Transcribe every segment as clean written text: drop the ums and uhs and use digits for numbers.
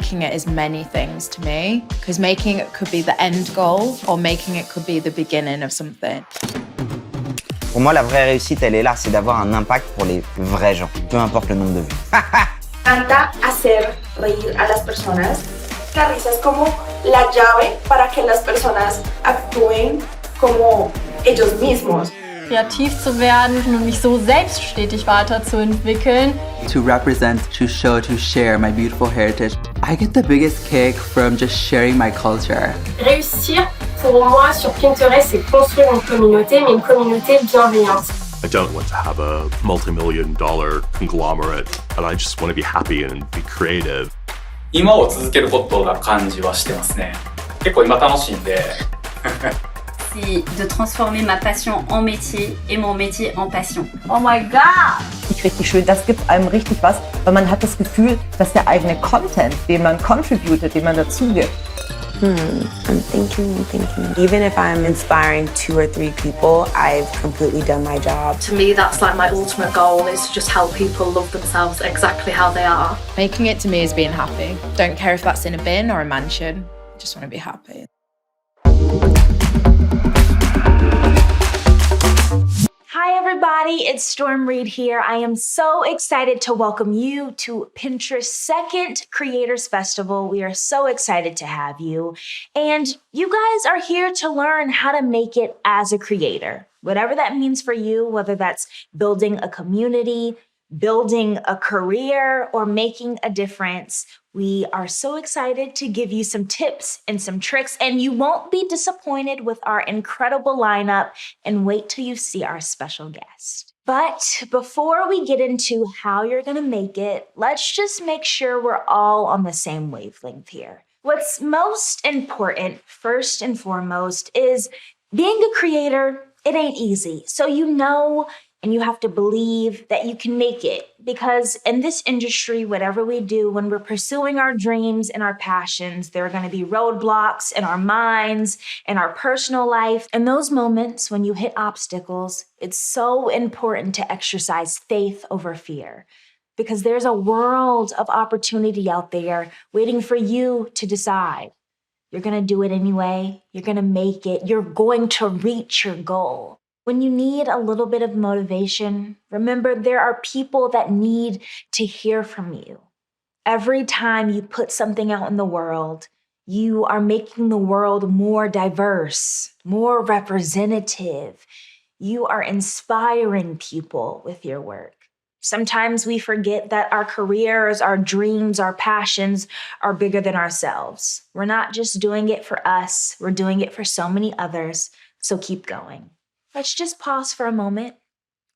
making it is many things to me, because making it could be the end goal or making it could be the beginning of something. Pour moi, la vraie réussite, elle est là, c'est d'avoir un impact pour les vrais gens, peu importe le nombre de vues. Encanta hacer reír a las personas. La risa es como la llave para que las personas actúen como ellos mismos. Kreativ zu werden und mich so selbst stetig weiterzuentwickeln. To represent, to show, to share my beautiful heritage. I get the biggest kick from just sharing my culture. Réussir, pour moi, sur Pinterest, c'est construire une communauté, mais une communauté bienveillante. I don't want to have a multi-million-dollar conglomerate, and I just want to be happy and be creative. 今を続けることが感じはしてますね。結構今楽しいんで。C'est de transformer ma passion en métier et mon métier en passion. Oh my God! Richtig schön, das gibt einem richtig was, weil man hat das Gefühl, dass der eigene Content, den man contributed, den man dazu gibt. I'm thinking. Even if I'm inspiring 2 or 3 people, I've completely done my job. To me, that's like my ultimate goal, is to just help people love themselves exactly how they are. Making it to me is being happy. Don't care if that's in a bin or a mansion. Just want to be happy. Hi everybody, it's Storm Reid here. I am so excited to welcome you to Pinterest's second Creators Festival. We are so excited to have you. And you guys are here to learn how to make it as a creator. Whatever that means for you, whether that's building a community, building a career, or making a difference, we are so excited to give you some tips and some tricks, and you won't be disappointed with our incredible lineup, and wait till you see our special guest. But before we get into how you're gonna make it, let's just make sure we're all on the same wavelength here. What's most important, first and foremost, is being a creator, it ain't easy. So you know, and you have to believe that you can make it, because in this industry, whatever we do, when we're pursuing our dreams and our passions, there are going to be roadblocks in our minds and our personal life. And those moments when you hit obstacles, it's so important to exercise faith over fear, because there's a world of opportunity out there waiting for you to decide. You're going to do it anyway. You're going to make it. You're going to reach your goal. When you need a little bit of motivation, remember there are people that need to hear from you. Every time you put something out in the world, you are making the world more diverse, more representative. You are inspiring people with your work. Sometimes we forget that our careers, our dreams, our passions are bigger than ourselves. We're not just doing it for us, we're doing it for so many others, so keep going. Let's just pause for a moment.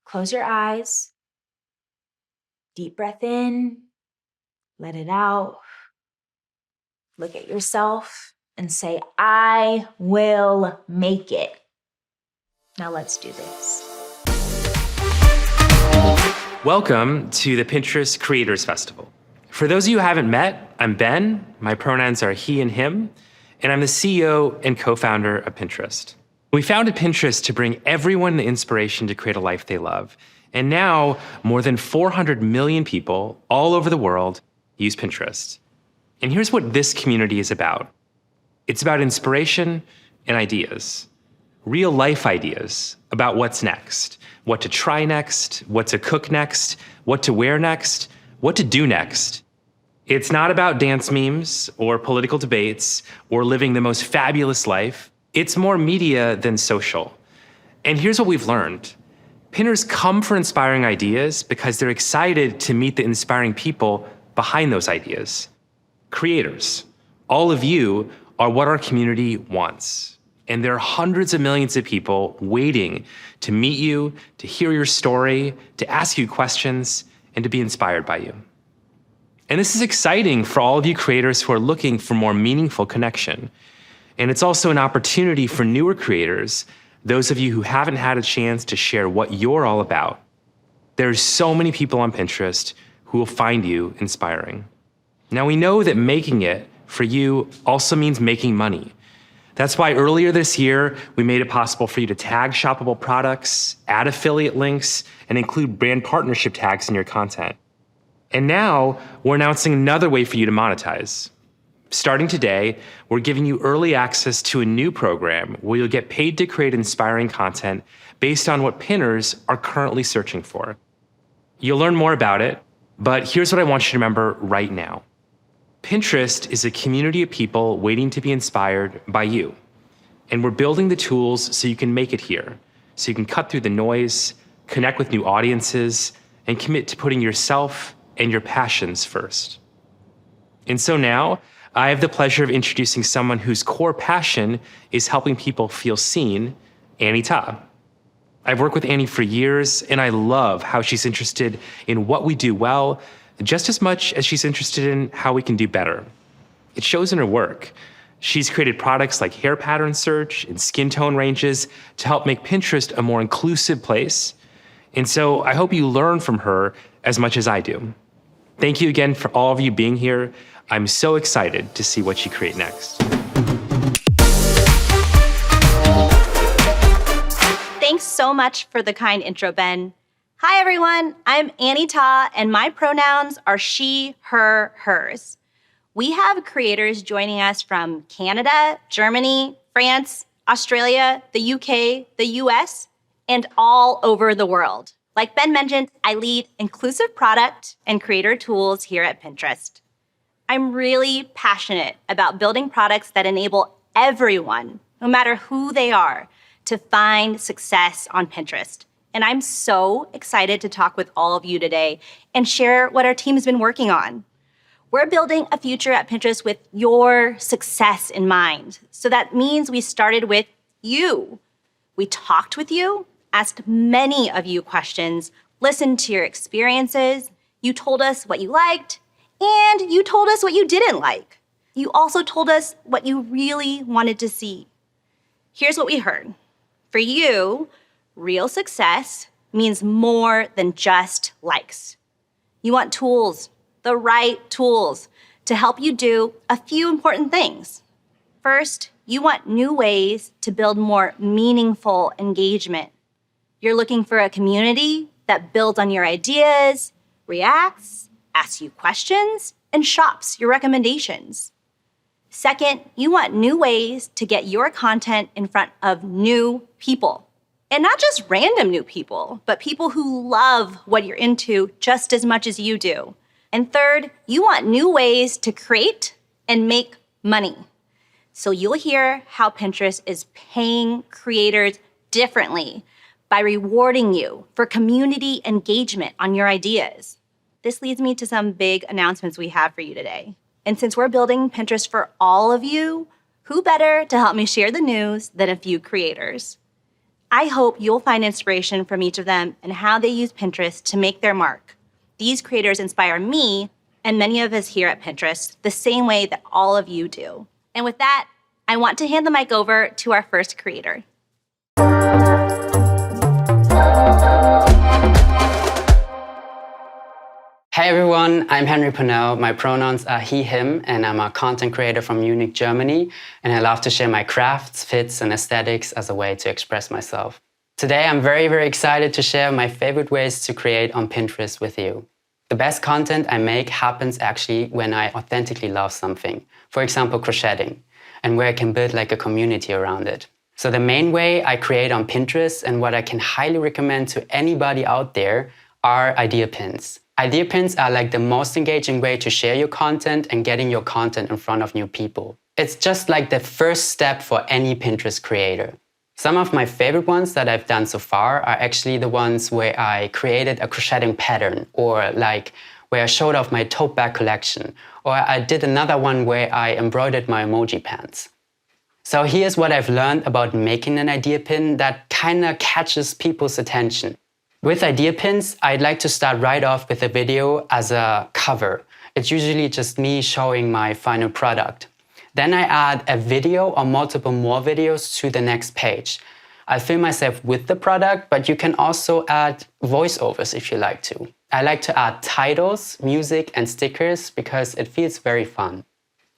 Close your eyes. Deep breath in. Let it out. Look at yourself and say, I will make it. Now let's do this. Welcome to the Pinterest Creators Festival. For those of you who haven't met, I'm Ben. My pronouns are he and him, and I'm the CEO and co-founder of Pinterest. We founded Pinterest to bring everyone the inspiration to create a life they love. And now, more than 400 million people all over the world use Pinterest. And here's what this community is about. It's about inspiration and ideas. Real life ideas about what's next, what to try next, what to cook next, what to wear next, what to do next. It's not about dance memes or political debates or living the most fabulous life. It's more media than social. And here's what we've learned. Pinners come for inspiring ideas because they're excited to meet the inspiring people behind those ideas. Creators, all of you are what our community wants. And there are hundreds of millions of people waiting to meet you, to hear your story, to ask you questions, and to be inspired by you. And this is exciting for all of you creators who are looking for more meaningful connection. And it's also an opportunity for newer creators, those of you who haven't had a chance to share what you're all about. There's so many people on Pinterest who will find you inspiring. Now we know that making it for you also means making money. That's why earlier this year, we made it possible for you to tag shoppable products, add affiliate links, and include brand partnership tags in your content. And now we're announcing another way for you to monetize, Starting today, we're giving you early access to a new program where you'll get paid to create inspiring content based on what pinners are currently searching for. You'll learn more about it, but here's what I want you to remember right now. Pinterest is a community of people waiting to be inspired by you. And we're building the tools so you can make it here, so you can cut through the noise, connect with new audiences, and commit to putting yourself and your passions first. And so now, I have the pleasure of introducing someone whose core passion is helping people feel seen, Annie Ta. I've worked with Annie for years, and I love how she's interested in what we do well, just as much as she's interested in how we can do better. It shows in her work. She's created products like hair pattern search and skin tone ranges to help make Pinterest a more inclusive place. And so I hope you learn from her as much as I do. Thank you again for all of you being here. I'm so excited to see what you create next. Thanks so much for the kind intro, Ben. Hi, everyone. I'm Annie Ta, and my pronouns are she, her, hers. We have creators joining us from Canada, Germany, France, Australia, the UK, the US, and all over the world. Like Ben mentioned, I lead inclusive product and creator tools here at Pinterest. I'm really passionate about building products that enable everyone, no matter who they are, to find success on Pinterest. And I'm so excited to talk with all of you today and share what our team has been working on. We're building a future at Pinterest with your success in mind. So that means we started with you. We talked with you, asked many of you questions, listened to your experiences. You told us what you liked, and you told us what you didn't like. You also told us what you really wanted to see. Here's what we heard. For you, real success means more than just likes. You want tools, the right tools, to help you do a few important things. First, you want new ways to build more meaningful engagement. You're looking for a community that builds on your ideas, reacts, asks you questions, and shops your recommendations. Second, you want new ways to get your content in front of new people. And not just random new people, but people who love what you're into just as much as you do. And third, you want new ways to create and make money. So you'll hear how Pinterest is paying creators differently by rewarding you for community engagement on your ideas. This leads me to some big announcements we have for you today. And since we're building Pinterest for all of you, who better to help me share the news than a few creators? I hope you'll find inspiration from each of them and how they use Pinterest to make their mark. These creators inspire me and many of us here at Pinterest the same way that all of you do. And with that, I want to hand the mic over to our first creator. Hey everyone, I'm Henry Purnell. My pronouns are he, him, and I'm a content creator from Munich, Germany, and I love to share my crafts, fits, and aesthetics as a way to express myself. Today, I'm very, very excited to share my favorite ways to create on Pinterest with you. The best content I make happens actually when I authentically love something. For example, crocheting, and where I can build like a community around it. So the main way I create on Pinterest and what I can highly recommend to anybody out there are idea pins. Idea pins are like the most engaging way to share your content and getting your content in front of new people. It's just like the first step for any Pinterest creator. Some of my favorite ones that I've done so far are actually the ones where I created a crocheting pattern, or like where I showed off my tote bag collection, or I did another one where I embroidered my emoji pants. So here's what I've learned about making an idea pin that kind of catches people's attention. With idea pins, I'd like to start right off with a video as a cover. It's usually just me showing my final product. Then I add a video or multiple more videos to the next page. I film myself with the product, but you can also add voiceovers if you like to. I like to add titles, music, and stickers because it feels very fun.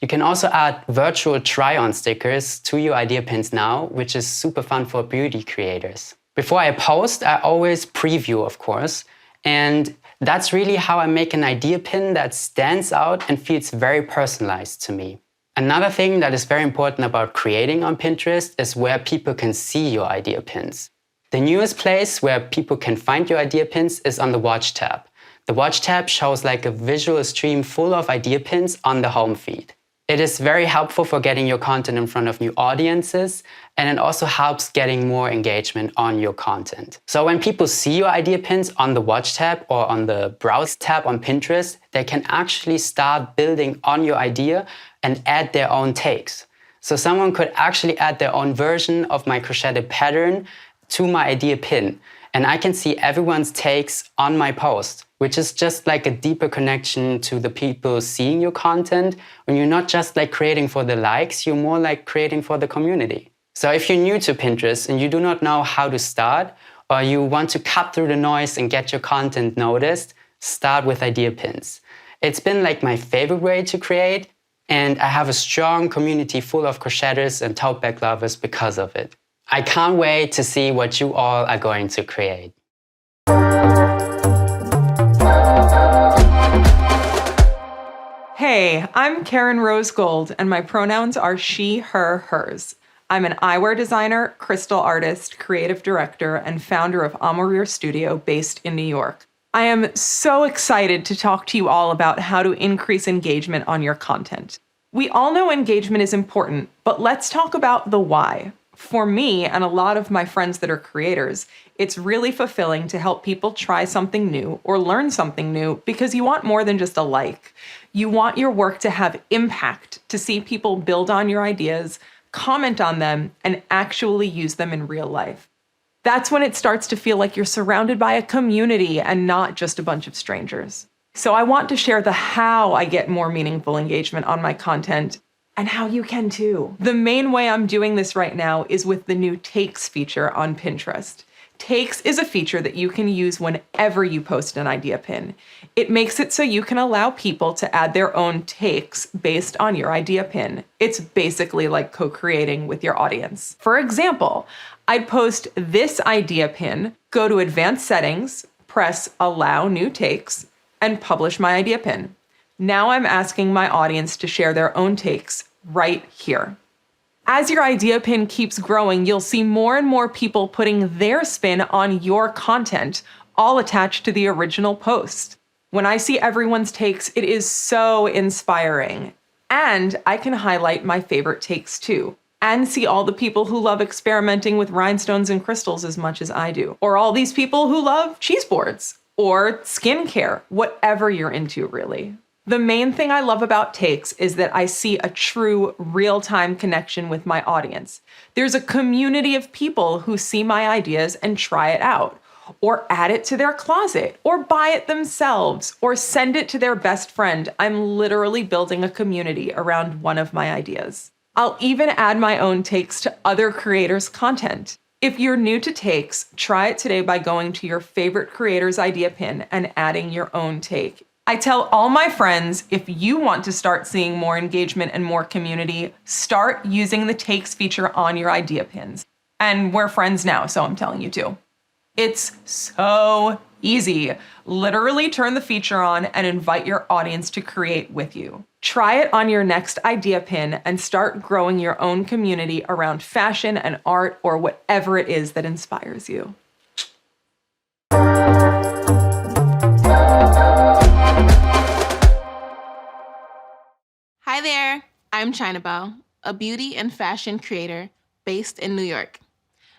You can also add virtual try-on stickers to your idea pins now, which is super fun for beauty creators. Before I post, I always preview, of course, and that's really how I make an idea pin that stands out and feels very personalized to me. Another thing that is very important about creating on Pinterest is where people can see your idea pins. The newest place where people can find your idea pins is on the Watch tab. The Watch tab shows like a visual stream full of idea pins on the home feed. It is very helpful for getting your content in front of new audiences, and it also helps getting more engagement on your content. So when people see your idea pins on the Watch tab or on the Browse tab on Pinterest, they can actually start building on your idea and add their own takes. So someone could actually add their own version of my crocheted pattern to my idea pin, and I can see everyone's takes on my post, which is just like a deeper connection to the people seeing your content. When you're not just like creating for the likes, you're more like creating for the community. So if you're new to Pinterest and you do not know how to start, or you want to cut through the noise and get your content noticed, start with idea pins. It's been like my favorite way to create, and I have a strong community full of crocheters and tote bag lovers because of it. I can't wait to see what you all are going to create. Hey, I'm Karen Rosegold, and my pronouns are she, her, hers. I'm an eyewear designer, crystal artist, creative director, and founder of Amour Studio based in New York. I am so excited to talk to you all about how to increase engagement on your content. We all know engagement is important, but let's talk about the why. For me and a lot of my friends that are creators, it's really fulfilling to help people try something new or learn something new because you want more than just a like. You want your work to have impact, to see people build on your ideas, comment on them, and actually use them in real life. That's when it starts to feel like you're surrounded by a community and not just a bunch of strangers. So I want to share the how I get more meaningful engagement on my content, and how you can too. The main way I'm doing this right now is with the new Takes feature on Pinterest. Takes is a feature that you can use whenever you post an idea pin. It makes it so you can allow people to add their own takes based on your idea pin. It's basically like co-creating with your audience. For example, I'd post this idea pin, go to Advanced Settings, press Allow New Takes, and publish my idea pin. Now I'm asking my audience to share their own takes right here. As your idea pin keeps growing, you'll see more and more people putting their spin on your content, all attached to the original post. When I see everyone's takes, it is so inspiring. And I can highlight my favorite takes too, and see all the people who love experimenting with rhinestones and crystals as much as I do, or all these people who love cheese boards, or skincare, whatever you're into really. The main thing I love about Takes is that I see a true real-time connection with my audience. There's a community of people who see my ideas and try it out, or add it to their closet, or buy it themselves, or send it to their best friend. I'm literally building a community around one of my ideas. I'll even add my own takes to other creators' content. If you're new to Takes, try it today by going to your favorite creator's idea pin and adding your own take. I tell all my friends, if you want to start seeing more engagement and more community, start using the Takes feature on your idea pins. And we're friends now, so I'm telling you too. It's so easy. Literally turn the feature on and invite your audience to create with you. Try it on your next idea pin and start growing your own community around fashion and art or whatever it is that inspires you. Hi there, I'm Chinabelle, a beauty and fashion creator based in New York.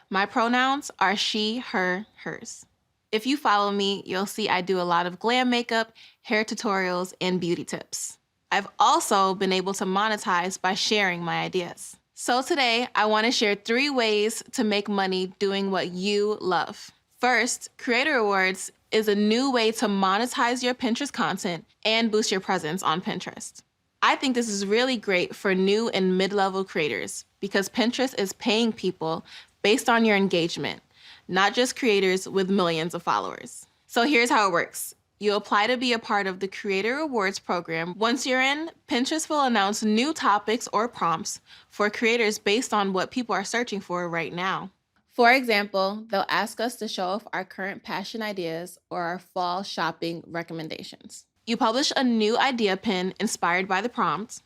My pronouns are she, her, hers. If you follow me, you'll see I do a lot of glam makeup, hair tutorials, and beauty tips. I've also been able to monetize by sharing my ideas. So today, I want to share 3 ways to make money doing what you love. First, Creator Awards is a new way to monetize your Pinterest content and boost your presence on Pinterest. I think this is really great for new and mid-level creators because Pinterest is paying people based on your engagement, not just creators with millions of followers. So here's how it works. You apply to be a part of the Creator Awards program. Once you're in, Pinterest will announce new topics or prompts for creators based on what people are searching for right now. For example, they'll ask us to show off our current passion ideas or our fall shopping recommendations. You publish a new idea pin inspired by the prompt.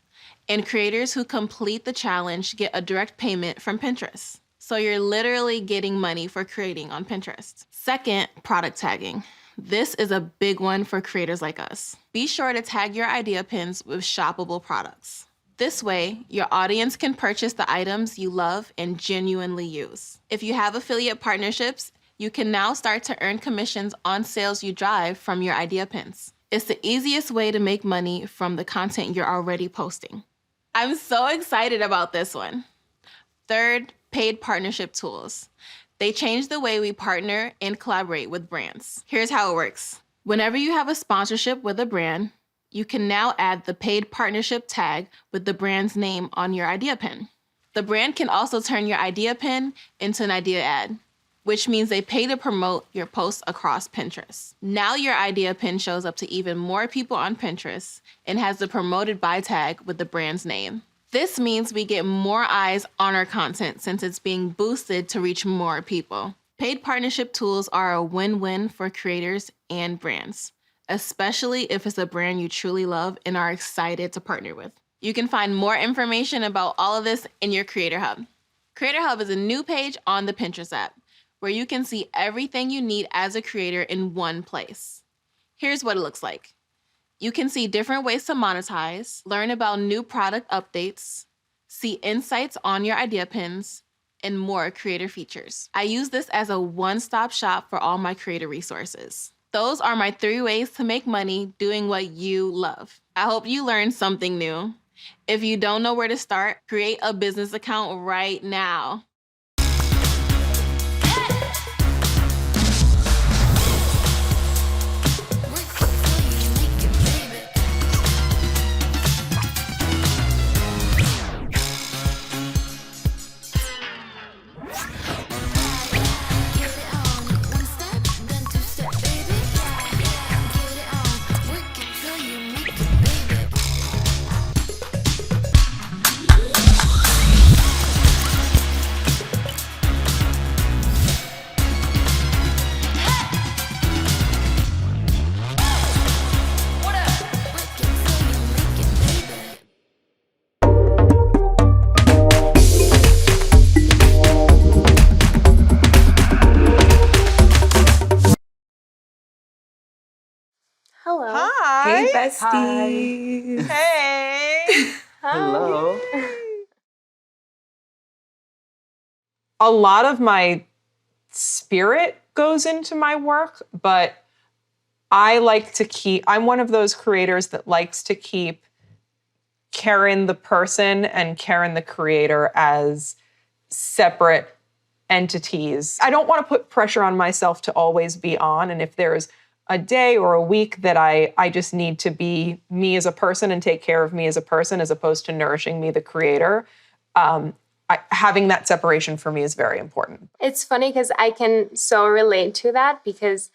And creators who complete the challenge get a direct payment from Pinterest. So you're literally getting money for creating on Pinterest. Second, product tagging. This is a big one for creators like us. Be sure to tag your idea pins with shoppable products. This way, your audience can purchase the items you love and genuinely use. If you have affiliate partnerships, you can now start to earn commissions on sales you drive from your idea pins. It's the easiest way to make money from the content you're already posting. I'm so excited about this one. Third, paid partnership tools. They change the way we partner and collaborate with brands. Here's how it works. Whenever you have a sponsorship with a brand, you can now add the paid partnership tag with the brand's name on your idea pin. The brand can also turn your idea pin into an idea ad, which means they pay to promote your posts across Pinterest. Now your idea pin shows up to even more people on Pinterest and has the promoted by tag with the brand's name. This means we get more eyes on our content since it's being boosted to reach more people. Paid partnership tools are a win-win for creators and brands, especially if it's a brand you truly love and are excited to partner with. You can find more information about all of this in your Creator Hub. Creator Hub is a new page on the Pinterest app where you can see everything you need as a creator in one place. Here's what it looks like. You can see different ways to monetize, learn about new product updates, see insights on your idea pins, and more creator features. I use this as a one-stop shop for all my creator resources. Those are my 3 ways to make money doing what you love. I hope you learned something new. If you don't know where to start, create a business account right now. Hello. Hi. Hey, besties. Hey. Hello. A lot of my spirit goes into my work, but I'm one of those creators that likes to keep Karen the person and Karen the creator as separate entities. I don't want to put pressure on myself to always be on, and if there's a day or a week that I just need to be me as a person and take care of me as a person as opposed to nourishing me, the creator, having that separation for me is very important. It's funny because I can so relate to that because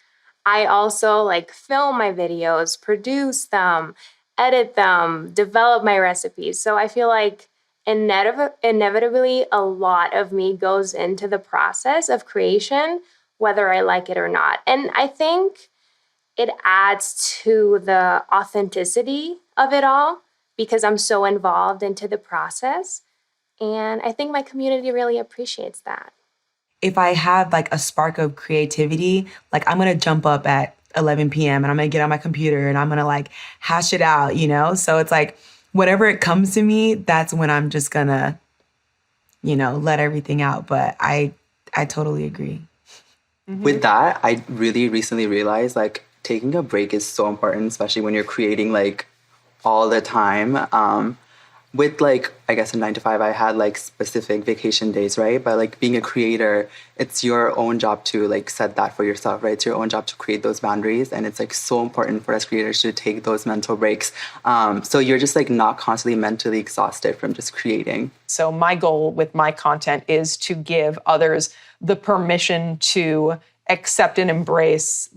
I also film my videos, produce them, edit them, develop my recipes. So I feel like inevitably a lot of me goes into the process of creation, whether I like it or not. And I think it adds to the authenticity of it all because I'm so involved into the process. And I think my community really appreciates that. If I have a spark of creativity, I'm going to jump up at 11 p.m. and I'm going to get on my computer and I'm going to hash it out, So it's whatever it comes to me, that's when I'm just going to, let everything out. But I totally agree. Mm-hmm. With that, I really recently realized taking a break is so important, especially when you're creating all the time. With I guess in 9 to 5, I had specific vacation days, right? But being a creator, it's your own job to set that for yourself, right? It's your own job to create those boundaries, and it's so important for us creators to take those mental breaks. So you're just not constantly mentally exhausted from just creating. So my goal with my content is to give others the permission to accept and embrace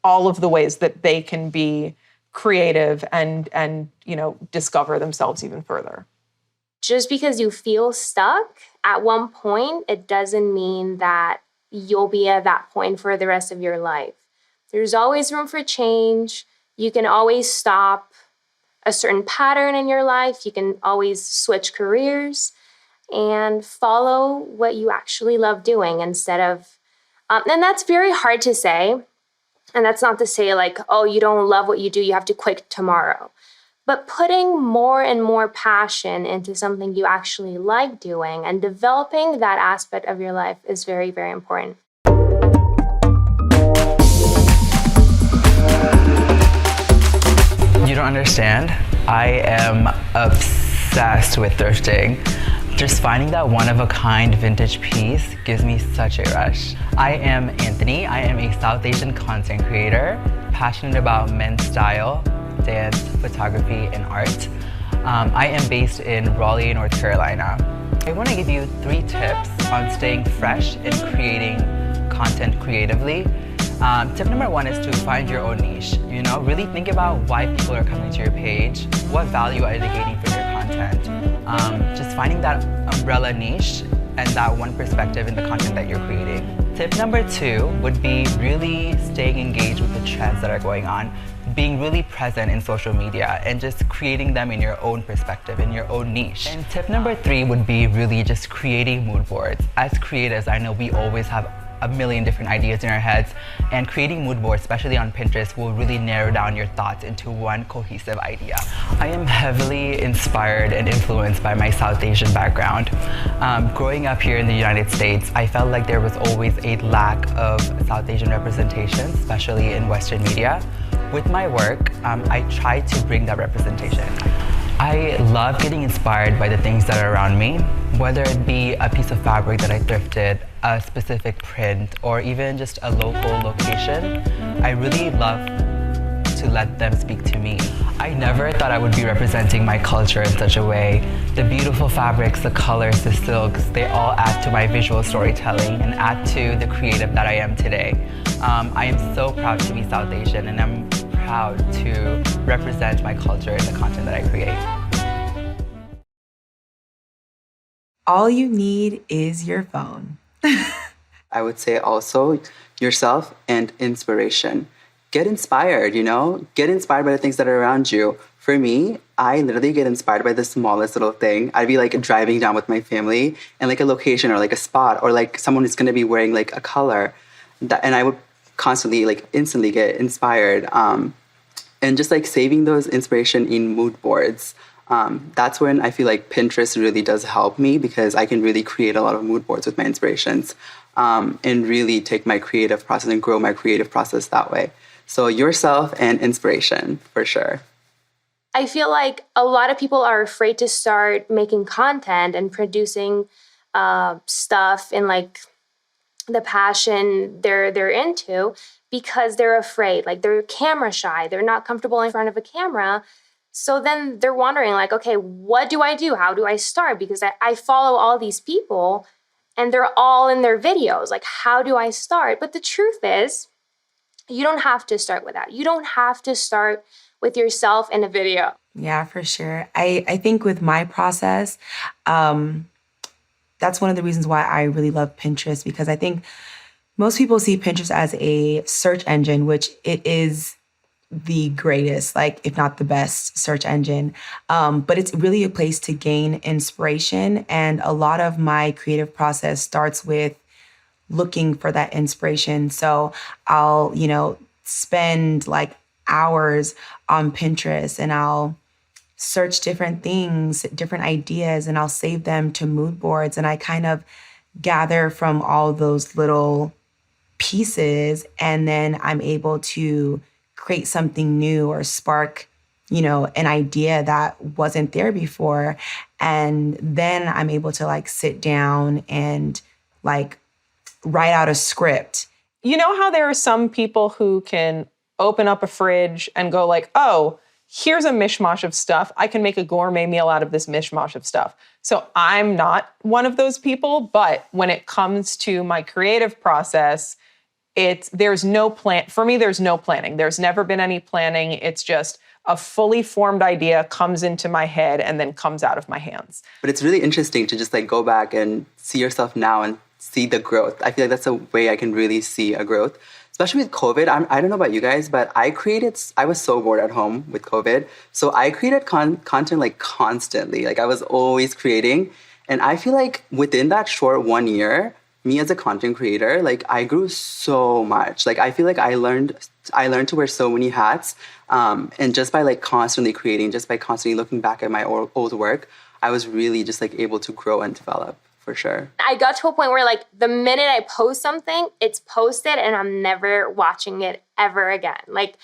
all of the ways that they can be creative and discover themselves even further. Just because you feel stuck at one point, it doesn't mean that you'll be at that point for the rest of your life. There's always room for change. You can always stop, a certain pattern in your life. You can always switch careers and follow what you actually love doing instead of, and that's very hard to say. And that's not to say like, oh, you don't love what you do, you have to quit tomorrow. But putting more and more passion into something you actually like doing and developing that aspect of your life is very, very important. You don't understand. I am obsessed with thrifting. Just finding that one-of-a-kind vintage piece gives me such a rush. I am Anthony. I am a South Asian content creator, passionate about men's style, dance, photography, and art. I am based in Raleigh, North Carolina. I want to give you 3 tips on staying fresh and creating content creatively. Tip number 1 is to find your own niche. You know, really think about why people are coming to your page. What value are they gaining from your content? Just finding that umbrella niche and that one perspective in the content that you're creating. Tip number 2 would be really staying engaged with the trends that are going on, being really present in social media and just creating them in your own perspective, in your own niche. And tip number 3 would be really just creating mood boards. As creatives, I know we always have a million different ideas in our heads, and creating mood boards, especially on Pinterest, will really narrow down your thoughts into one cohesive idea. I am heavily inspired and influenced by my South Asian background. Growing up here in the United States, I felt like there was always a lack of South Asian representation, especially in Western media. With my work, I try to bring that representation. I love getting inspired by the things that are around me, whether it be a piece of fabric that I thrifted, a specific print, or even just a local location. I really love to let them speak to me. I never thought I would be representing my culture in such a way. The beautiful fabrics, the colors, the silks, they all add to my visual storytelling and add to the creative that I am today. I am so proud to be South Asian, and I'm proud to represent my culture in the content that I create. All you need is your phone. I would say also yourself and inspiration. Get inspired, you know? Get inspired by the things that are around you. For me, I literally get inspired by the smallest little thing. I'd be like driving down with my family and like a location or like a spot or like someone is gonna be wearing like a color. And I would constantly, like instantly get inspired. And just like saving those inspiration in mood boards. That's when I feel like Pinterest really does help me because I can really create a lot of mood boards with my inspirations and really take my creative process and grow my creative process that way. So yourself and inspiration, for sure. I feel like a lot of people are afraid to start making content and producing stuff in like the passion they're into because they're afraid, like they're camera shy, they're not comfortable in front of a camera. So then they're wondering like, okay, what do I do? How do I start? Because I follow all these people and they're all in their videos. Like, how do I start? But the truth is, you don't have to start with that. You don't have to start with yourself in a video. Yeah, for sure. I think with my process, that's one of the reasons why I really love Pinterest, because I think most people see Pinterest as a search engine, which it is the greatest, like if not the best search engine. But it's really a place to gain inspiration. And a lot of my creative process starts with looking for that inspiration. So I'll, spend like hours on Pinterest and I'll search different things, different ideas, and I'll save them to mood boards. And I kind of gather from all those little pieces, and then I'm able to create something new or spark, an idea that wasn't there before. And then I'm able to like sit down and like write out a script. You know how there are some people who can open up a fridge and go like, oh, here's a mishmash of stuff. I can make a gourmet meal out of this mishmash of stuff. So I'm not one of those people, but when it comes to my creative process, there's no plan. For me, there's no planning. There's never been any planning. It's just a fully formed idea comes into my head and then comes out of my hands. But it's really interesting to just like go back and see yourself now and see the growth. I feel like that's a way I can really see a growth. Especially with COVID, I don't know about you guys, but I was so bored at home with COVID. So I created content like constantly. Like I was always creating. And I feel like within that short 1 year, me as a content creator, like I grew so much. Like I feel like I learned to wear so many hats. And just by like constantly creating, just by constantly looking back at my old work, I was really just like able to grow and develop. For sure. I got to a point where like the minute I post something, it's posted and I'm never watching it ever again. Like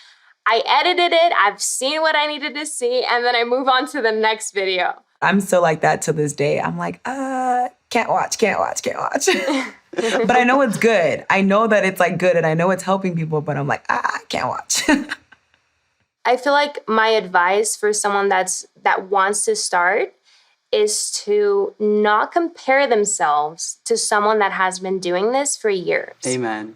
I edited it, I've seen what I needed to see, and then I move on to the next video. I'm still like that to this day. I'm like, can't watch. But I know it's good. I know that it's like good and I know it's helping people, but I'm like, can't watch. I feel like my advice for someone that wants to start is to not compare themselves to someone that has been doing this for years. Amen.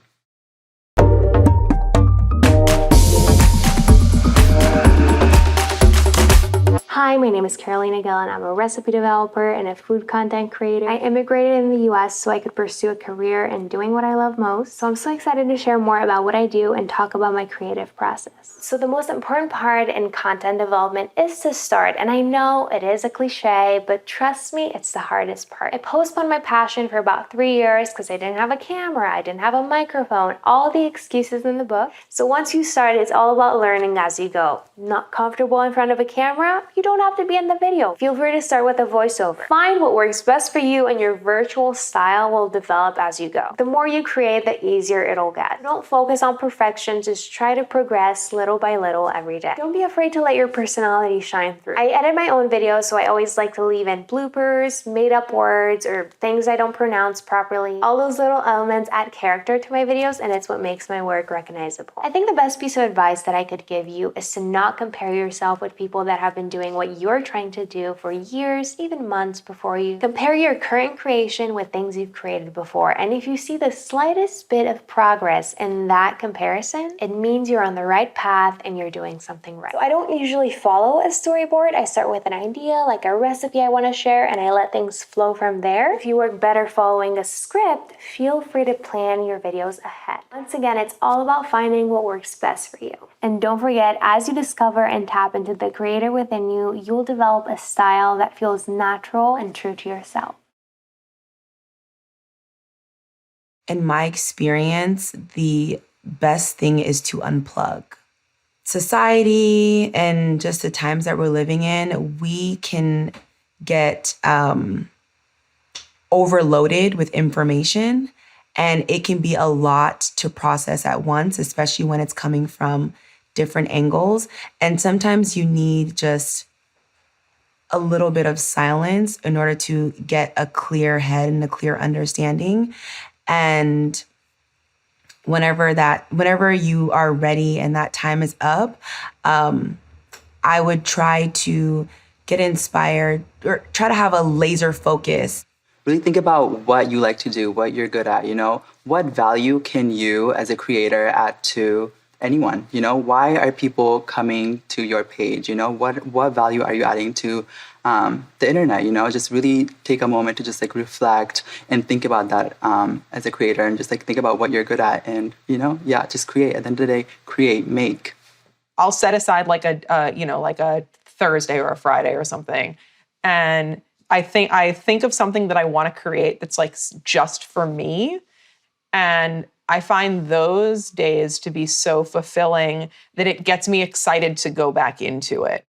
Hi, my name is Carolina Gillen. I'm a recipe developer and a food content creator. I immigrated in the US so I could pursue a career in doing what I love most. So I'm so excited to share more about what I do and talk about my creative process. So the most important part in content development is to start. And I know it is a cliche, but trust me, it's the hardest part. I postponed my passion for about 3 years because I didn't have a camera, I didn't have a microphone, all the excuses in the book. So once you start, it's all about learning as you go. Not comfortable in front of a camera? You don't have to be in the video. Feel free to start with a voiceover. Find what works best for you and your virtual style will develop as you go. The more you create, the easier it'll get. Don't focus on perfection, just try to progress little by little every day. Don't be afraid to let your personality shine through. I edit my own videos, so I always like to leave in bloopers, made up words, or things I don't pronounce properly. All those little elements add character to my videos and it's what makes my work recognizable. I think the best piece of advice that I could give you is to not compare yourself with people that have been doing what you're trying to do for years, even months before you. Compare your current creation with things you've created before, and if you see the slightest bit of progress in that comparison, it means you're on the right path and you're doing something right. So I don't usually follow a storyboard. I start with an idea, like a recipe I want to share, and I let things flow from there. If you work better following a script, feel free to plan your videos ahead. Once again, it's all about finding what works best for you. And don't forget, as you discover and tap into the creator within you, you'll develop a style that feels natural and true to yourself. In my experience, the best thing is to unplug. Society and just the times that we're living in, we can get overloaded with information, and it can be a lot to process at once, especially when it's coming from different angles. And sometimes you need just a little bit of silence in order to get a clear head and a clear understanding. And whenever you are ready and that time is up, I would try to get inspired or try to have a laser focus. Really think about what you like to do, what you're good at, what value can you as a creator add to anyone? Why are people coming to your page? What value are you adding to the internet? Just really take a moment to just like reflect and think about that as a creator, and just like think about what you're good at, and just create. At the end of the day, create, make. I'll set aside like a Thursday or a Friday or something, and I think of something that I want to create that's like just for me, and I find those days to be so fulfilling that it gets me excited to go back into it.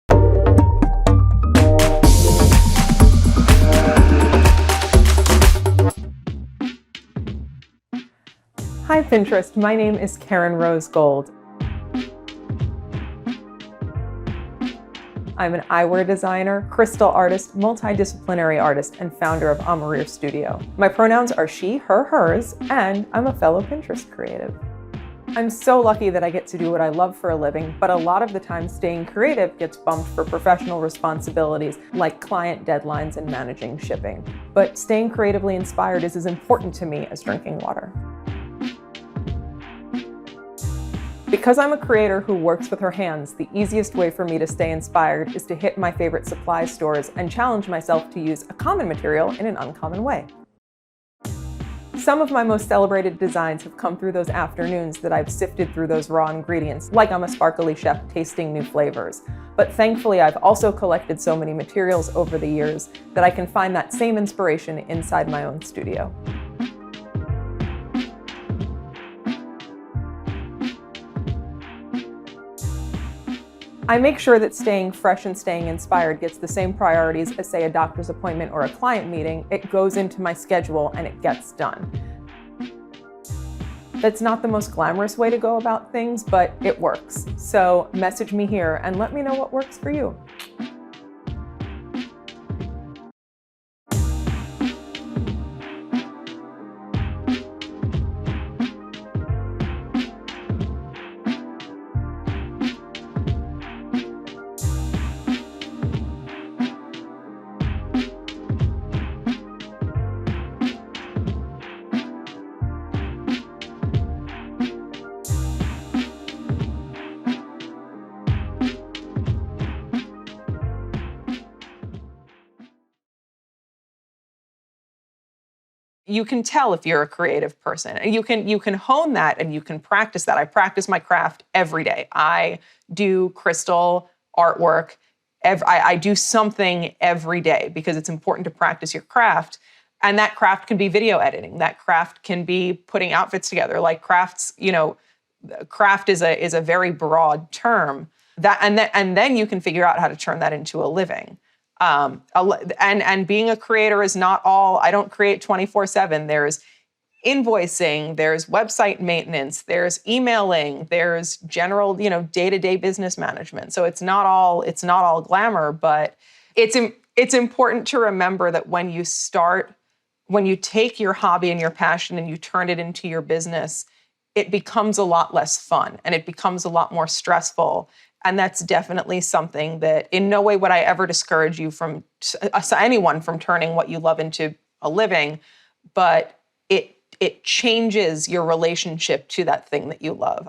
Hi Pinterest, my name is Karen Rose Gold. I'm an eyewear designer, crystal artist, multidisciplinary artist, and founder of Amorir Studio. My pronouns are she, her, hers, and I'm a fellow Pinterest creative. I'm so lucky that I get to do what I love for a living, but a lot of the time staying creative gets bumped for professional responsibilities like client deadlines and managing shipping. But staying creatively inspired is as important to me as drinking water. Because I'm a creator who works with her hands, the easiest way for me to stay inspired is to hit my favorite supply stores and challenge myself to use a common material in an uncommon way. Some of my most celebrated designs have come through those afternoons that I've sifted through those raw ingredients, like I'm a sparkly chef tasting new flavors. But thankfully, I've also collected so many materials over the years that I can find that same inspiration inside my own studio. I make sure that staying fresh and staying inspired gets the same priorities as, say, a doctor's appointment or a client meeting. It goes into my schedule and it gets done. That's not the most glamorous way to go about things, but it works. So message me here and let me know what works for you. You can tell if you're a creative person. You can hone that and you can practice that. I practice my craft every day. I do crystal artwork. I do something every day because it's important to practice your craft. And that craft can be video editing. That craft can be putting outfits together. Like crafts, craft is a very broad term. And then you can figure out how to turn that into a living. And being a creator is not all, I don't create 24/7. There's invoicing, there's website maintenance, there's emailing, there's general, day-to-day business management. So it's not all glamour, but it's important to remember that when you take your hobby and your passion and you turn it into your business, it becomes a lot less fun and it becomes a lot more stressful. And that's definitely something that in no way would I ever discourage you from anyone from turning what you love into a living, but it changes your relationship to that thing that you love.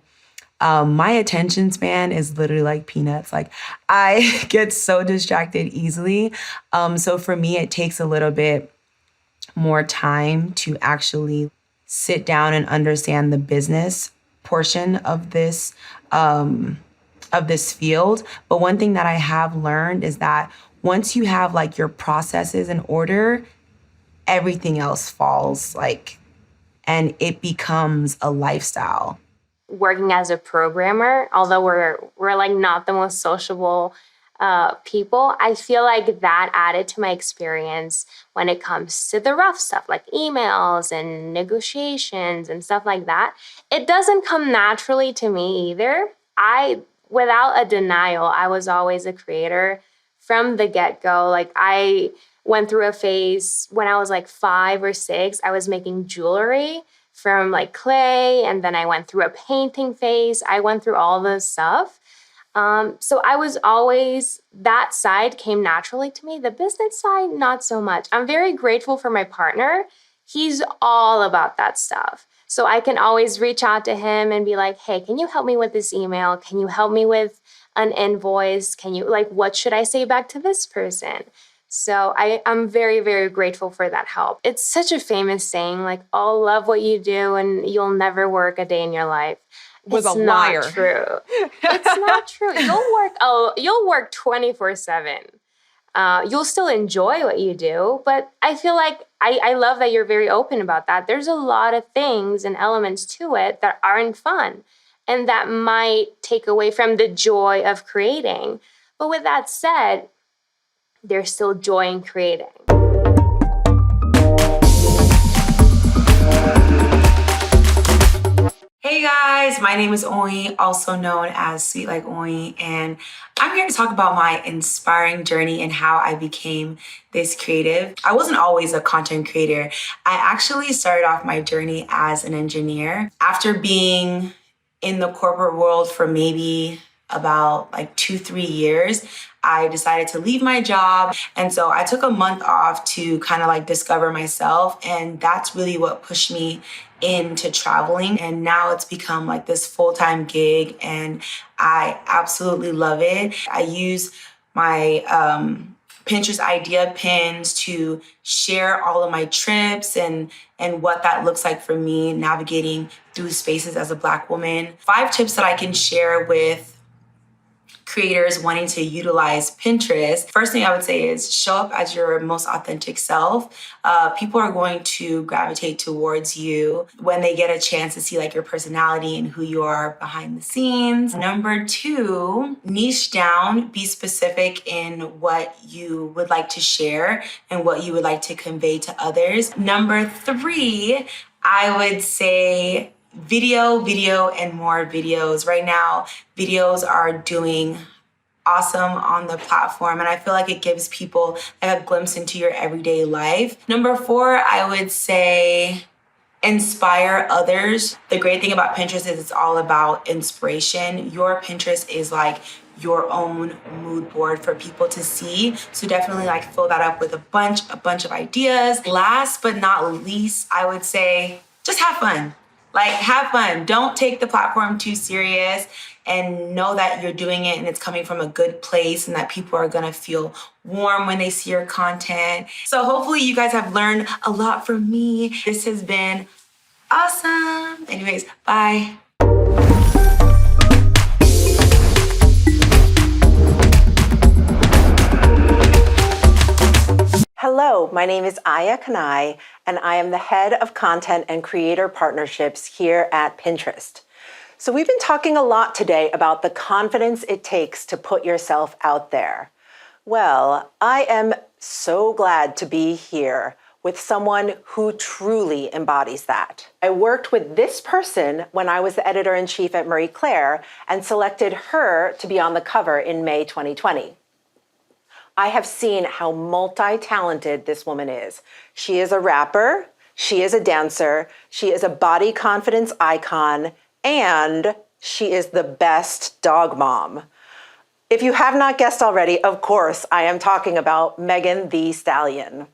My attention span is literally like peanuts. Like I get so distracted easily. So for me, it takes a little bit more time to actually sit down and understand the business portion of this field. But one thing that I have learned is that once you have like your processes in order, everything else falls and it becomes a lifestyle. Working as a programmer, although we're like not the most sociable people, I feel like that added to my experience when it comes to the rough stuff like emails and negotiations and stuff like that. It doesn't come naturally to me either. Without a denial, I was always a creator from the get-go. Like I went through a phase when I was like 5 or 6, I was making jewelry from like clay, and then I went through a painting phase. I went through all this stuff. So I was always, that side came naturally to me. The business side, not so much. I'm very grateful for my partner. He's all about that stuff. So I can always reach out to him and be like, hey, can you help me with this email? Can you help me with an invoice? What should I say back to this person? So I'm very, very grateful for that help. It's such a famous saying, like, oh, love what you do and you'll never work a day in your life. Was a liar. Not true. It's not true. You'll work 24/7. You'll still enjoy what you do, but I feel like I love that you're very open about that. There's a lot of things and elements to it that aren't fun and that might take away from the joy of creating. But with that said, there's still joy in creating. Hey guys, my name is Oyi, also known as Sweet Like Oyi, and I'm here to talk about my inspiring journey and how I became this creative. I wasn't always a content creator. I actually started off my journey as an engineer. After being in the corporate world for maybe about 2-3 years, I decided to leave my job. And so I took a month off to kind of discover myself. And that's really what pushed me into traveling. And now it's become this full-time gig and I absolutely love it. I use my Pinterest idea pins to share all of my trips and what that looks like for me navigating through spaces as a Black woman. 5 tips that I can share with creators wanting to utilize Pinterest. First thing I would say is show up as your most authentic self. People are going to gravitate towards you when they get a chance to see like your personality and who you are behind the scenes. Number 2, niche down, be specific in what you would like to share and what you would like to convey to others. Number 3, I would say video, and more videos. Right now, videos are doing awesome on the platform, and I feel like it gives people a glimpse into your everyday life. Number 4, I would say inspire others. The great thing about Pinterest is it's all about inspiration. Your Pinterest is like your own mood board for people to see. So definitely like fill that up with a bunch of ideas. Last but not least, I would say just have fun. Like, have fun. Don't take the platform too serious, and know that you're doing it and it's coming from a good place and that people are gonna feel warm when they see your content. So hopefully you guys have learned a lot from me. This has been awesome. Anyways, bye. Hello, my name is Aya Kanai, and I am the head of content and creator partnerships here at Pinterest. So we've been talking a lot today about the confidence it takes to put yourself out there. Well, I am so glad to be here with someone who truly embodies that. I worked with this person when I was the editor-in-chief at Marie Claire and selected her to be on the cover in May 2020. I have seen how multi-talented this woman is. She is a rapper, she is a dancer, she is a body confidence icon, and she is the best dog mom. If you have not guessed already, of course, I am talking about Megan Thee Stallion.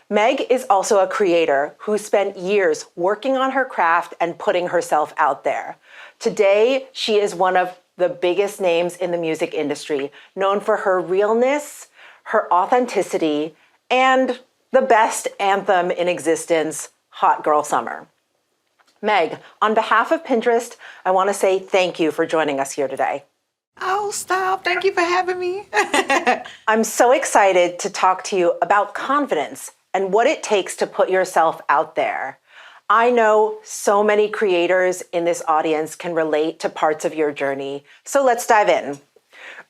Meg is also a creator who spent years working on her craft and putting herself out there. Today, she is one of the biggest names in the music industry, known for her realness, her authenticity, and the best anthem in existence, Hot Girl Summer. Meg, on behalf of Pinterest, I want to say thank you for joining us here today. Oh, stop. Thank you for having me. I'm so excited to talk to you about confidence and what it takes to put yourself out there. I know so many creators in this audience can relate to parts of your journey, so let's dive in.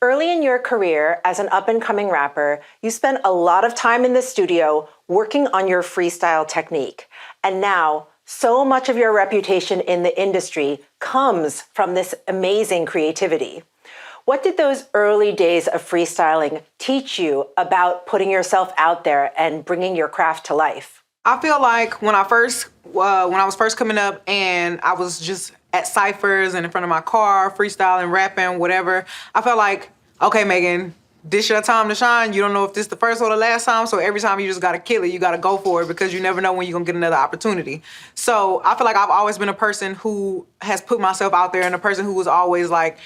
Early in your career as an up-and-coming rapper, you spent a lot of time in the studio working on your freestyle technique. And now, so much of your reputation in the industry comes from this amazing creativity. What did those early days of freestyling teach you about putting yourself out there and bringing your craft to life? I feel like when I was first coming up and I was just at ciphers and in front of my car, freestyling, rapping, whatever, I felt like, okay, Megan, this your time to shine. You don't know if this is the first or the last time, so every time you just gotta kill it, you gotta go for it because you never know when you're gonna get another opportunity. So I feel like I've always been a person who has put myself out there and a person who was always like,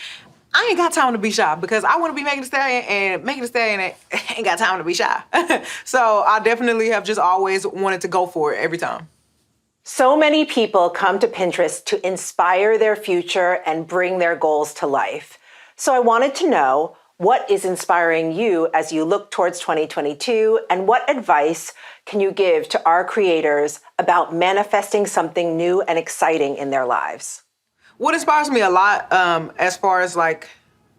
I ain't got time to be shy because I want to be Megan Thee Stallion, and Megan Thee Stallion ain't got time to be shy. So I definitely have just always wanted to go for it every time. So many people come to Pinterest to inspire their future and bring their goals to life. So I wanted to know, what is inspiring you as you look towards 2022, and what advice can you give to our creators about manifesting something new and exciting in their lives? What inspires me a lot as far as like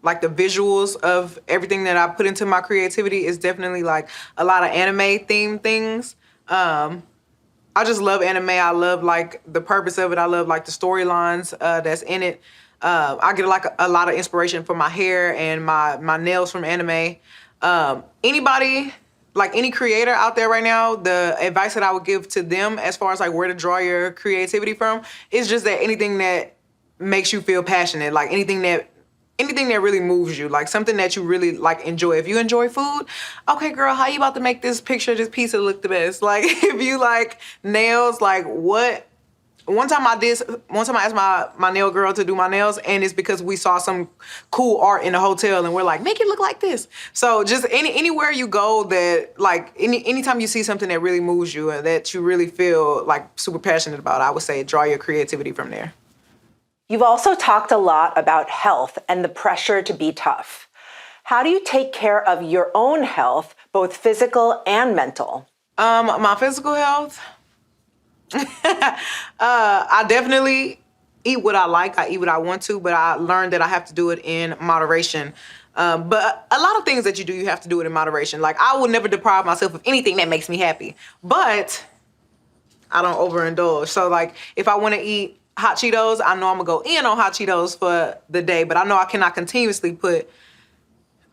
the visuals of everything that I put into my creativity is definitely like a lot of anime themed things. I just love anime. I love like the purpose of it. I love like the storylines that's in it. I get like a lot of inspiration from my hair and my nails from anime. Anybody, like any creator out there right now, the advice that I would give to them as far as like where to draw your creativity from is just that anything that makes you feel passionate, like anything that really moves you, like something that you really like enjoy. If you enjoy food, okay, girl, how you about to make this picture, this pizza look the best? Like if you like nails, like what One time I asked my nail girl to do my nails, and it's because we saw some cool art in the hotel and we're like, make it look like this. So just anywhere you go that like anytime you see something that really moves you and that you really feel like super passionate about, I would say draw your creativity from there. You've also talked a lot about health and the pressure to be tough. How do you take care of your own health, both physical and mental? My physical health, I definitely eat what I like. I eat what I want to, but I learned that I have to do it in moderation. But a lot of things that you do, you have to do it in moderation. Like I will never deprive myself of anything that makes me happy, but I don't overindulge. So like if I want to eat hot Cheetos, I know I'm gonna go in on hot Cheetos for the day, but I know I cannot continuously put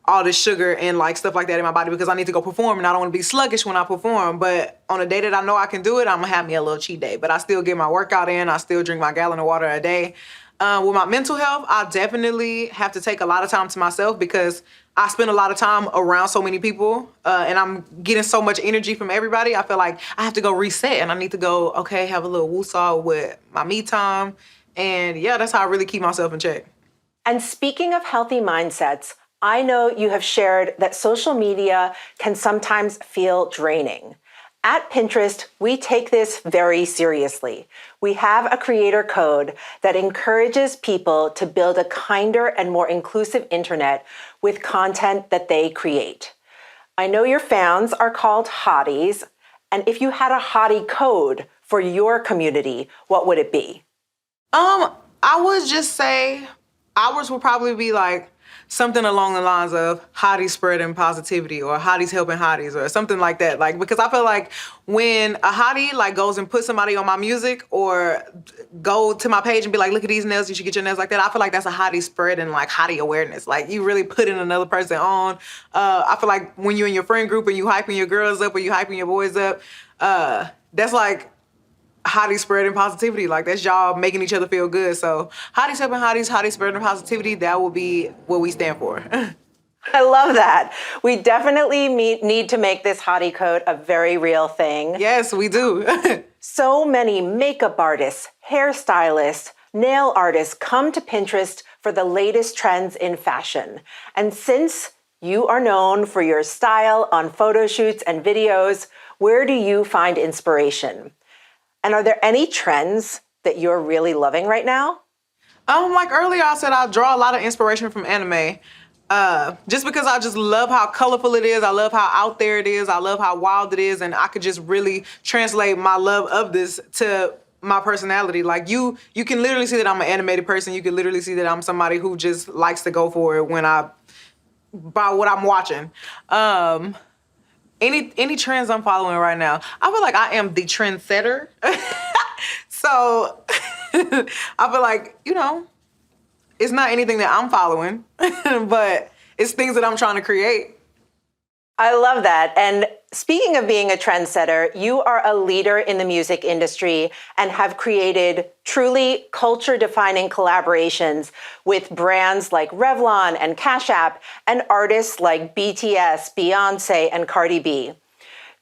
all this sugar and like stuff like that in my body because I need to go perform and I don't want to be sluggish when I perform. But on a day that I know I can do it, I'm gonna have me a little cheat day. But I still get my workout in. I still drink my gallon of water a day. With my mental health, I definitely have to take a lot of time to myself because I spend a lot of time around so many people and I'm getting so much energy from everybody. I feel like I have to go reset and I need to go, okay, have a little woosah with my me time. And yeah, that's how I really keep myself in check. And speaking of healthy mindsets, I know you have shared that social media can sometimes feel draining. At Pinterest, we take this very seriously. We have a creator code that encourages people to build a kinder and more inclusive internet with content that they create. I know your fans are called hotties, and if you had a hottie code for your community, what would it be? I would just say ours would probably be like something along the lines of hotties spreading positivity or hotties helping hotties or something like that. Like, because I feel like when a hottie like goes and puts somebody on my music or go to my page and be like, look at these nails, you should get your nails like that. I feel like that's a hottie spreading like hottie awareness. Like you really putting another person on. I feel like when you're in your friend group and you hyping your girls up or you hyping your boys up, that's like hotties spreading positivity. Like that's y'all making each other feel good. So hotties helping hotties, hotties spreading positivity, that will be what we stand for. I love that. We definitely need to make this hottie code a very real thing. Yes, we do. So many makeup artists, hairstylists, nail artists come to Pinterest for the latest trends in fashion. And since you are known for your style on photo shoots and videos, where do you find inspiration? And are there any trends that you're really loving right now? Like earlier I said, I draw a lot of inspiration from anime. Just because I just love how colorful it is. I love how out there it is. I love how wild it is. And I could just really translate my love of this to my personality. Like you can literally see that I'm an animated person. You can literally see that I'm somebody who just likes to go for it by what I'm watching. Any trends I'm following right now, I feel like I am the trendsetter. So I feel like, it's not anything that I'm following, but it's things that I'm trying to create. I love that. And speaking of being a trendsetter, you are a leader in the music industry and have created truly culture-defining collaborations with brands like Revlon and Cash App and artists like BTS, Beyonce, and Cardi B.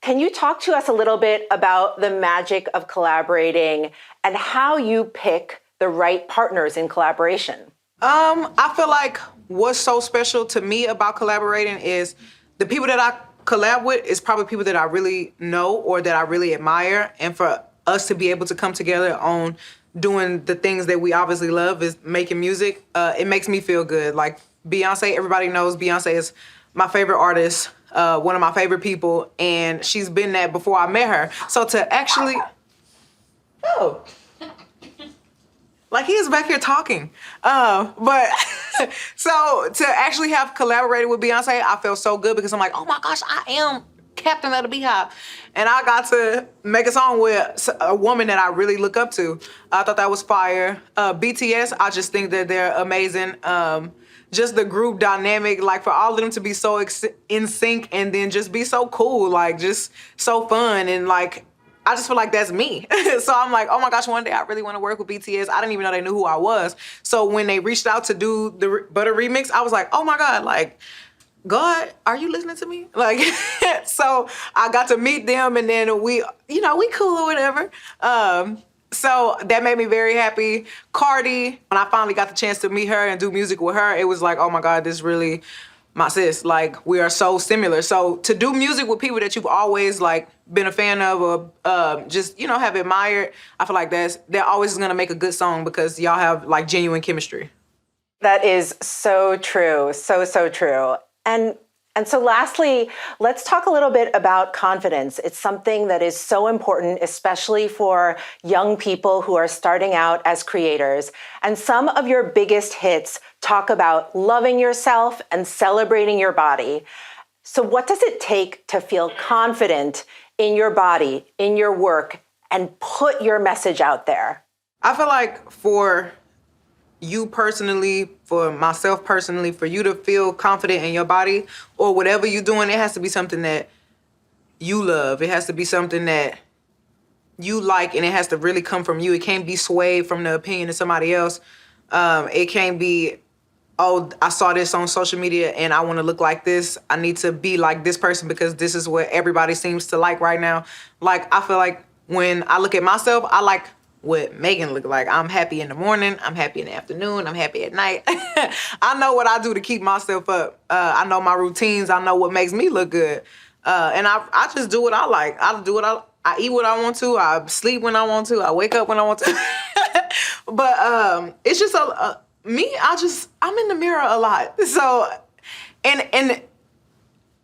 Can you talk to us a little bit about the magic of collaborating and how you pick the right partners in collaboration? I feel like what's so special to me about collaborating is the people that I collab with is probably people that I really know or that I really admire. And for us to be able to come together on doing the things that we obviously love is making music, it makes me feel good. Like Beyonce, everybody knows Beyonce is my favorite artist, one of my favorite people, and she's been that before I met her. So to actually, like he is back here talking. But so to actually have collaborated with Beyonce, I felt so good because I'm like, oh my gosh, I am captain of the Beehive. And I got to make a song with a woman that I really look up to. I thought that was fire. BTS, I just think that they're amazing. Just the group dynamic, like for all of them to be so in sync and then just be so cool, like just so fun. And like, I just feel like that's me. So I'm like, oh my gosh, one day I really want to work with BTS. I didn't even know they knew who I was. So when they reached out to do the Butter remix, I was like, oh my God, like, God, are you listening to me? Like, so I got to meet them and then we cool or whatever. So that made me very happy. Cardi, when I finally got the chance to meet her and do music with her, it was like, oh my God, this really my sis. Like, we are so similar. So to do music with people that you've always like been a fan of or just, you know, have admired, I feel like that always is gonna make a good song because y'all have like genuine chemistry. That is so true. So true. And so lastly, let's talk a little bit about confidence. It's something that is so important, especially for young people who are starting out as creators. And some of your biggest hits talk about loving yourself and celebrating your body. So what does it take to feel confident in your body, in your work, and put your message out there? I feel like for you personally, for myself personally, for you to feel confident in your body or whatever you're doing, it has to be something that you love. It has to be something that you like, and it has to really come from you. It can't be swayed from the opinion of somebody else. It can't be, oh, I saw this on social media and I want to look like this. I need to be like this person because this is what everybody seems to like right now. Like, I feel like when I look at myself, I like what Megan look like. I'm happy in the morning, I'm happy in the afternoon, I'm happy at night. I know what I do to keep myself up. I know my routines, I know what makes me look good. And I just do what I like. I do what I eat what I want to, I sleep when I want to, I wake up when I want to. But it's just me, I'm in the mirror a lot. So, and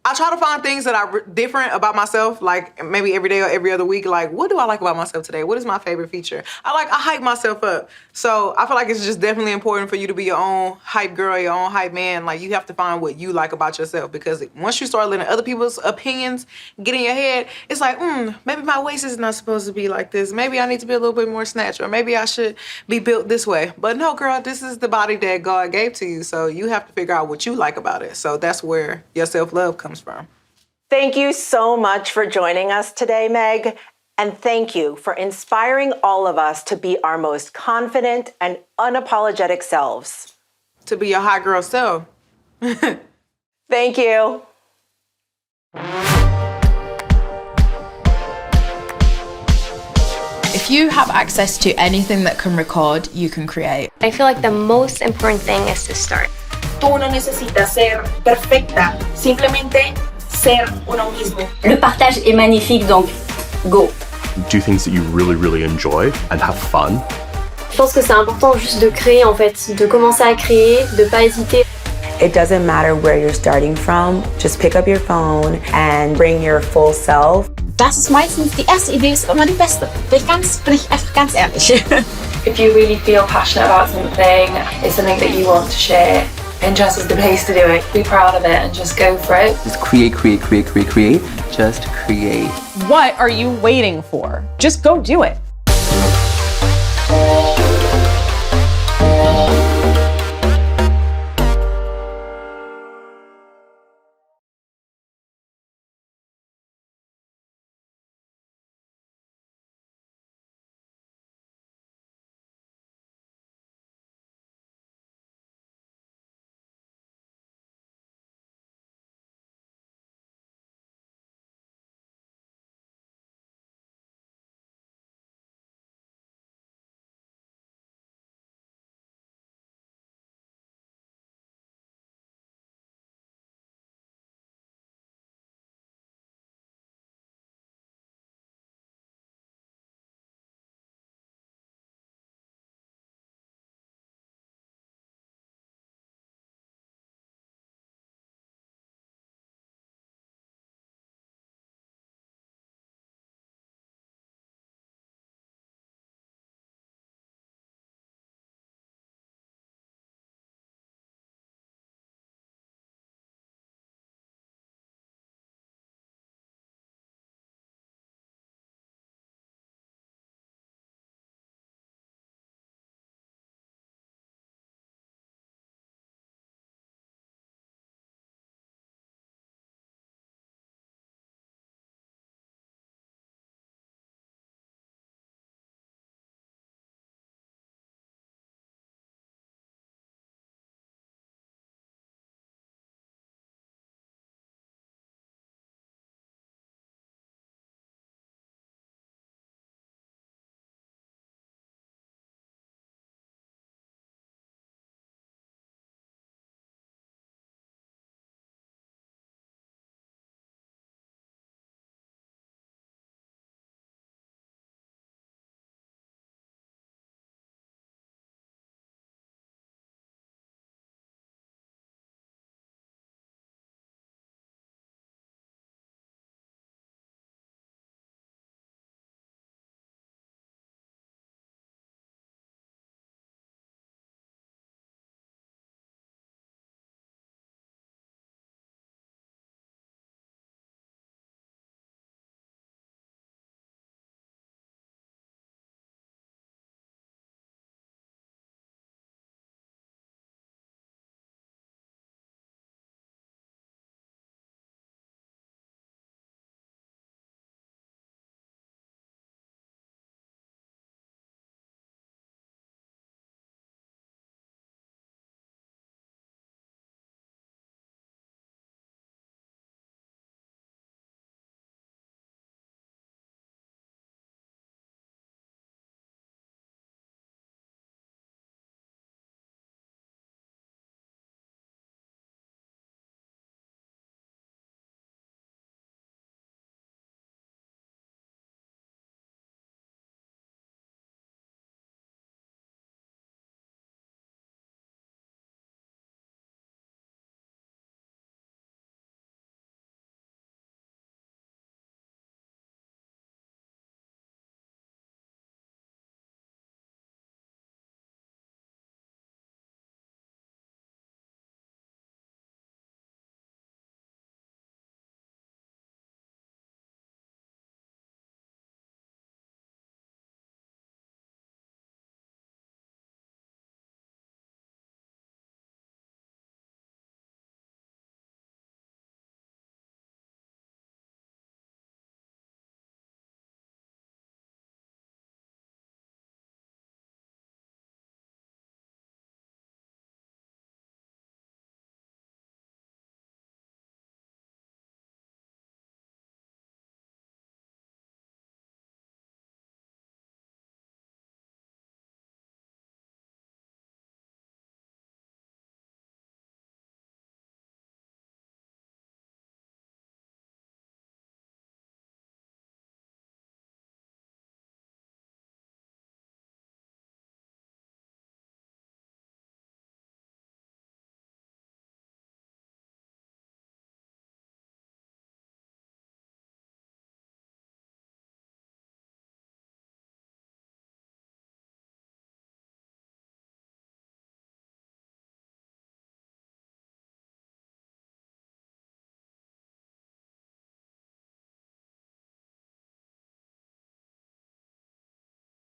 I try to find things that are different about myself, like maybe every day or every other week. Like, what do I like about myself today? What is my favorite feature? I hype myself up. So I feel like it's just definitely important for you to be your own hype girl, your own hype man. Like, you have to find what you like about yourself, because once you start letting other people's opinions get in your head, it's like, maybe my waist is not supposed to be like this. Maybe I need to be a little bit more snatched, or maybe I should be built this way. But no, girl, this is the body that God gave to you. So you have to figure out what you like about it. So that's where your self-love comes from. Thank you so much for joining us today, Meg. And thank you for inspiring all of us to be our most confident and unapologetic selves. To be your hot girl self. Thank you. If you have access to anything that can record, you can create. I feel like the most important thing is to start. Tú no necesitas ser perfecta, simplemente ser uno mismo. Le partage est magnifique, donc go. Do things that you really, really enjoy and have fun. Je pense que c'est important juste de créer en fait, de commencer à créer, de pas hésiter. It doesn't matter where you're starting from. Just pick up your phone and bring your full self. Das ist meistens, die erste Idee ist immer die beste. Bin ich einfach ganz ehrlich. If you really feel passionate about something, it's something that you want to share, Pinterest is the place to do it. Be proud of it and just go for it. Just create. Just create. What are you waiting for? Just go do it.